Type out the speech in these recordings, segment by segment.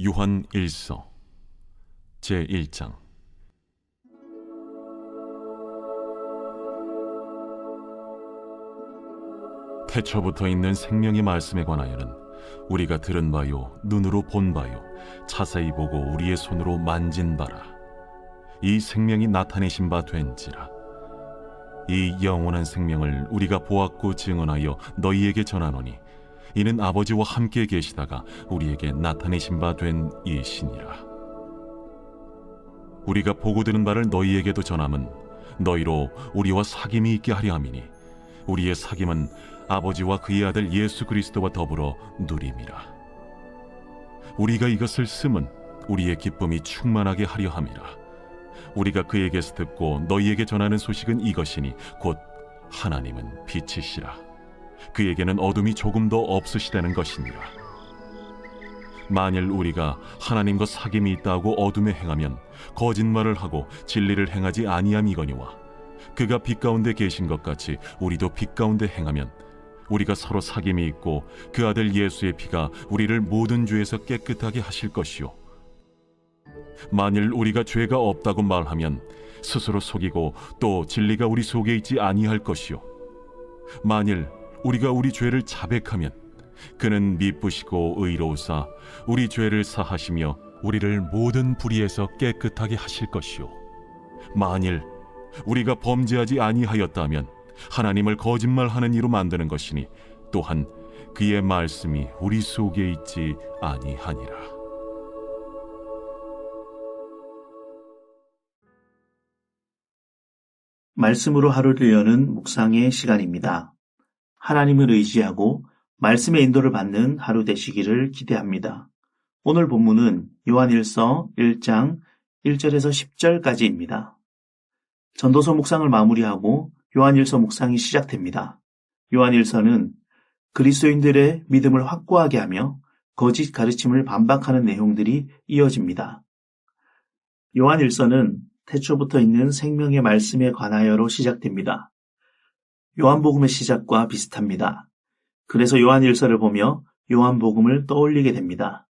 요한 1서 제1장. 태초부터 있는 생명의 말씀에 관하여는 우리가 들은 바요, 눈으로 본 바요, 자세히 보고 우리의 손으로 만진 바라. 이 생명이 나타내신 바 된지라. 이 영원한 생명을 우리가 보았고 증언하여 너희에게 전하노니 이는 아버지와 함께 계시다가 우리에게 나타내신 바 된 이시니라. 우리가 보고 들은 바를 너희에게도 전함은 너희로 우리와 사귐이 있게 하려 함이니 우리의 사귐은 아버지와 그의 아들 예수 그리스도와 더불어 누림이라. 우리가 이것을 쓰면 우리의 기쁨이 충만하게 하려 함이라. 우리가 그에게서 듣고 너희에게 전하는 소식은 이것이니 곧 하나님은 빛이시라. 그에게는 어둠이 조금도 없으시다는 것이니라. 만일 우리가 하나님과 사귐이 있다고 어둠에 행하면 거짓말을 하고 진리를 행하지 아니함이거니와 그가 빛 가운데 계신 것 같이 우리도 빛 가운데 행하면 우리가 서로 사귐이 있고 그 아들 예수의 피가 우리를 모든 죄에서 깨끗하게 하실 것이요, 만일 우리가 죄가 없다고 말하면 스스로 속이고 또 진리가 우리 속에 있지 아니할 것이요, 만일 우리가 우리 죄를 자백하면 그는 미쁘시고 의로우사 우리 죄를 사하시며 우리를 모든 불의에서 깨끗하게 하실 것이요, 만일 우리가 범죄하지 아니하였다면 하나님을 거짓말하는 이로 만드는 것이니 또한 그의 말씀이 우리 속에 있지 아니하니라. 말씀으로 하루를 여는 묵상의 시간입니다. 하나님을 의지하고 말씀의 인도를 받는 하루 되시기를 기대합니다. 오늘 본문은 요한일서 1장 1절에서 10절까지입니다. 전도서 묵상을 마무리하고 요한일서 묵상이 시작됩니다. 요한일서는 그리스도인들의 믿음을 확고하게 하며 거짓 가르침을 반박하는 내용들이 이어집니다. 요한일서는 태초부터 있는 생명의 말씀에 관하여로 시작됩니다. 요한복음의 시작과 비슷합니다. 그래서 요한일서를 보며 요한복음을 떠올리게 됩니다.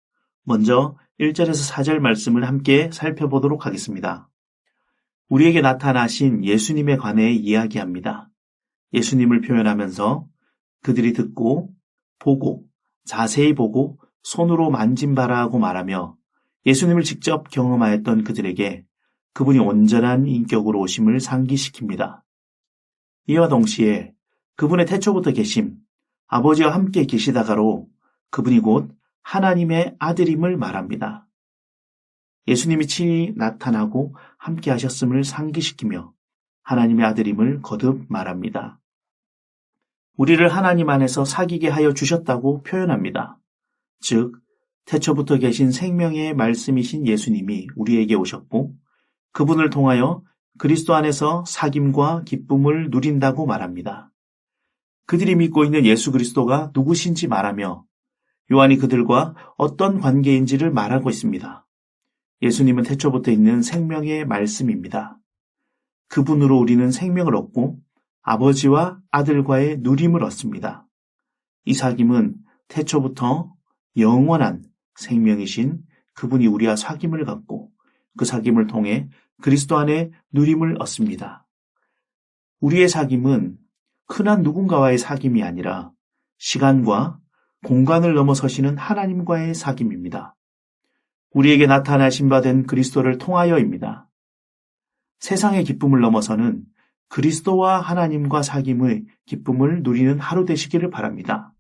먼저 1절에서 4절 말씀을 함께 살펴보도록 하겠습니다. 우리에게 나타나신 예수님에 관해 이야기합니다. 예수님을 표현하면서 그들이 듣고 보고 자세히 보고 손으로 만진 바라고 말하며 예수님을 직접 경험하였던 그들에게 그분이 온전한 인격으로 오심을 상기시킵니다. 이와 동시에 그분의 태초부터 계심, 아버지와 함께 계시다가로 그분이 곧 하나님의 아들임을 말합니다. 예수님이 친히 나타나고 함께 하셨음을 상기시키며 하나님의 아들임을 거듭 말합니다. 우리를 하나님 안에서 사귀게 하여 주셨다고 표현합니다. 즉, 태초부터 계신 생명의 말씀이신 예수님이 우리에게 오셨고 그분을 통하여 그리스도 안에서 사귐과 기쁨을 누린다고 말합니다. 그들이 믿고 있는 예수 그리스도가 누구신지 말하며 요한이 그들과 어떤 관계인지를 말하고 있습니다. 예수님은 태초부터 있는 생명의 말씀입니다. 그분으로 우리는 생명을 얻고 아버지와 아들과의 누림을 얻습니다. 이 사귐은 태초부터 영원한 생명이신 그분이 우리와 사귐을 갖고 그 사귐을 통해 그리스도 안에 누림을 얻습니다. 우리의 사귐은 흔한 누군가와의 사귐이 아니라 시간과 공간을 넘어서시는 하나님과의 사귐입니다. 우리에게 나타나신 바 된 그리스도를 통하여입니다. 세상의 기쁨을 넘어서는 그리스도와 하나님과 사귐의 기쁨을 누리는 하루 되시기를 바랍니다.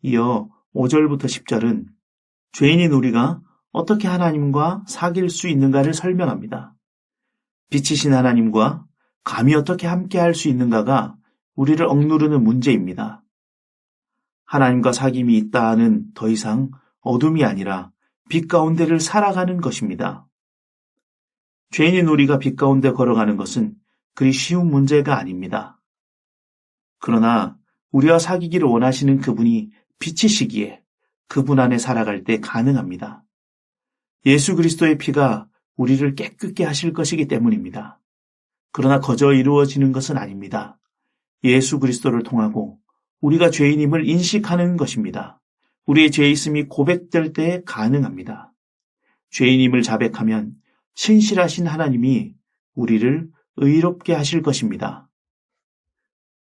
이어 5절부터 10절은 죄인인 우리가 어떻게 하나님과 사귈 수 있는가를 설명합니다. 빛이신 하나님과 감히 어떻게 함께할 수 있는가가 우리를 억누르는 문제입니다. 하나님과 사귐이 있다는 더 이상 어둠이 아니라 빛 가운데를 살아가는 것입니다. 죄인인 우리가 빛 가운데 걸어가는 것은 그리 쉬운 문제가 아닙니다. 그러나 우리와 사귀기를 원하시는 그분이 빛이시기에 그분 안에 살아갈 때 가능합니다. 예수 그리스도의 피가 우리를 깨끗게 하실 것이기 때문입니다. 그러나 거저 이루어지는 것은 아닙니다. 예수 그리스도를 통하고 우리가 죄인임을 인식하는 것입니다. 우리의 죄 있음이 고백될 때 가능합니다. 죄인임을 자백하면 신실하신 하나님이 우리를 의롭게 하실 것입니다.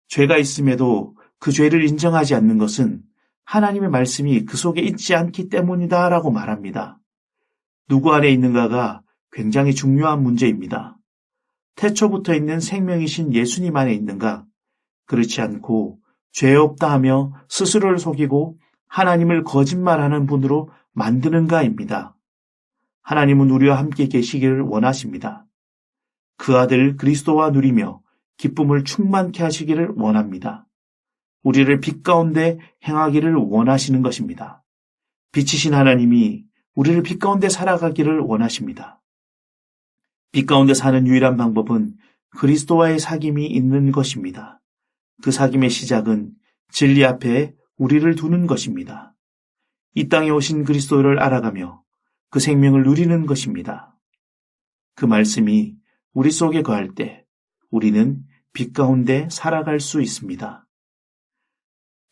죄가 있음에도 그 죄를 인정하지 않는 것은 하나님의 말씀이 그 속에 있지 않기 때문이다라고 말합니다. 누구 안에 있는가가 굉장히 중요한 문제입니다. 태초부터 있는 생명이신 예수님 안에 있는가? 그렇지 않고 죄 없다 하며 스스로를 속이고 하나님을 거짓말하는 분으로 만드는가입니다. 하나님은 우리와 함께 계시기를 원하십니다. 그 아들 그리스도와 누리며 기쁨을 충만케 하시기를 원합니다. 우리를 빛 가운데 행하기를 원하시는 것입니다. 빛이신 하나님이 우리를 빛 가운데 살아가기를 원하십니다. 빛 가운데 사는 유일한 방법은 그리스도와의 사귐이 있는 것입니다. 그 사귐의 시작은 진리 앞에 우리를 두는 것입니다. 이 땅에 오신 그리스도를 알아가며 그 생명을 누리는 것입니다. 그 말씀이 우리 속에 거할 때 우리는 빛 가운데 살아갈 수 있습니다.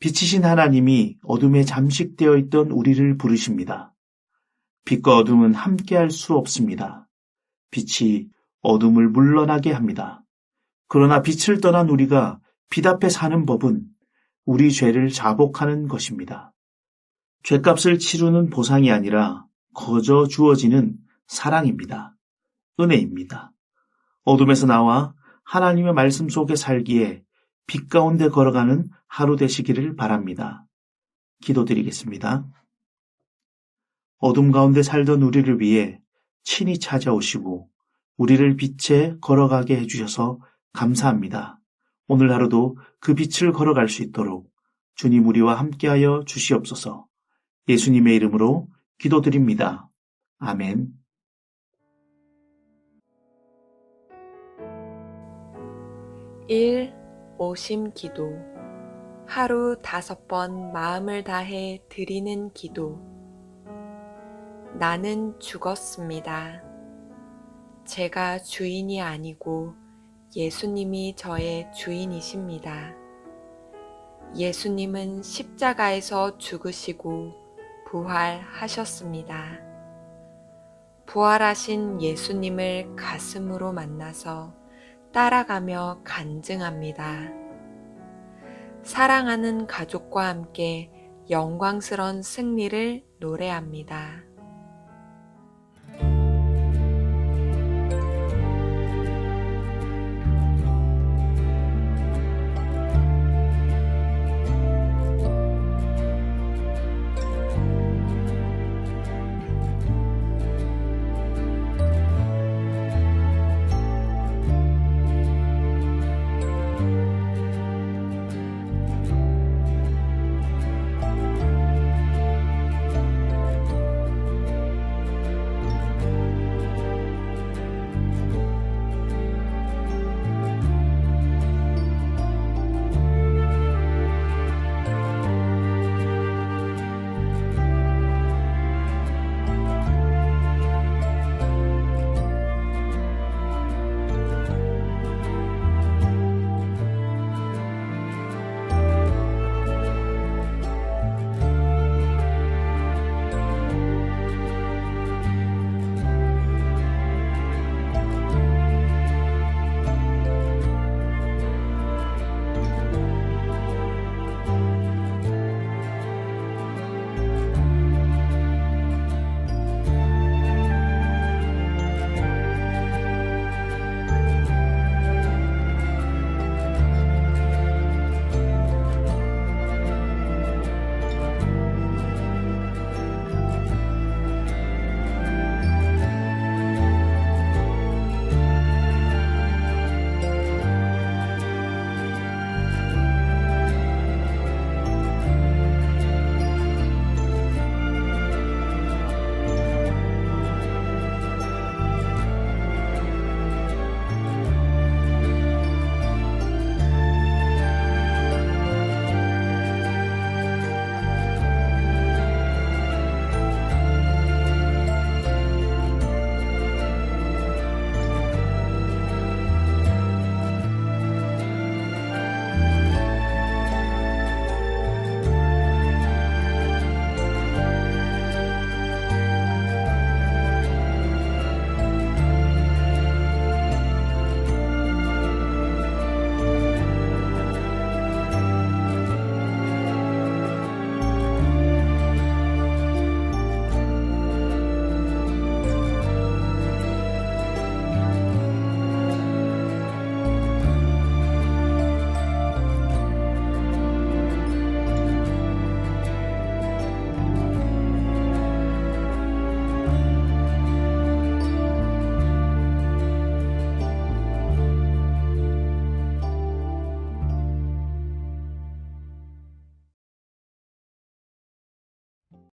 빛이신 하나님이 어둠에 잠식되어 있던 우리를 부르십니다. 빛과 어둠은 함께할 수 없습니다. 빛이 어둠을 물러나게 합니다. 그러나 빛을 떠난 우리가 빛 앞에 사는 법은 우리 죄를 자복하는 것입니다. 죄값을 치르는 보상이 아니라 거저 주어지는 사랑입니다. 은혜입니다. 어둠에서 나와 하나님의 말씀 속에 살기에 빛 가운데 걸어가는 하루 되시기를 바랍니다. 기도드리겠습니다. 어둠 가운데 살던 우리를 위해 친히 찾아오시고 우리를 빛에 걸어가게 해주셔서 감사합니다. 오늘 하루도 그 빛을 걸어갈 수 있도록 주님 우리와 함께하여 주시옵소서. 예수님의 이름으로 기도드립니다. 아멘. 오심 기도. 하루 5번 마음을 다해 드리는 기도. 나는 죽었습니다. 제가 주인이 아니고 예수님이 저의 주인이십니다. 예수님은 십자가에서 죽으시고 부활하셨습니다. 부활하신 예수님을 가슴으로 만나서 따라가며 간증합니다. 사랑하는 가족과 함께 영광스러운 승리를 노래합니다.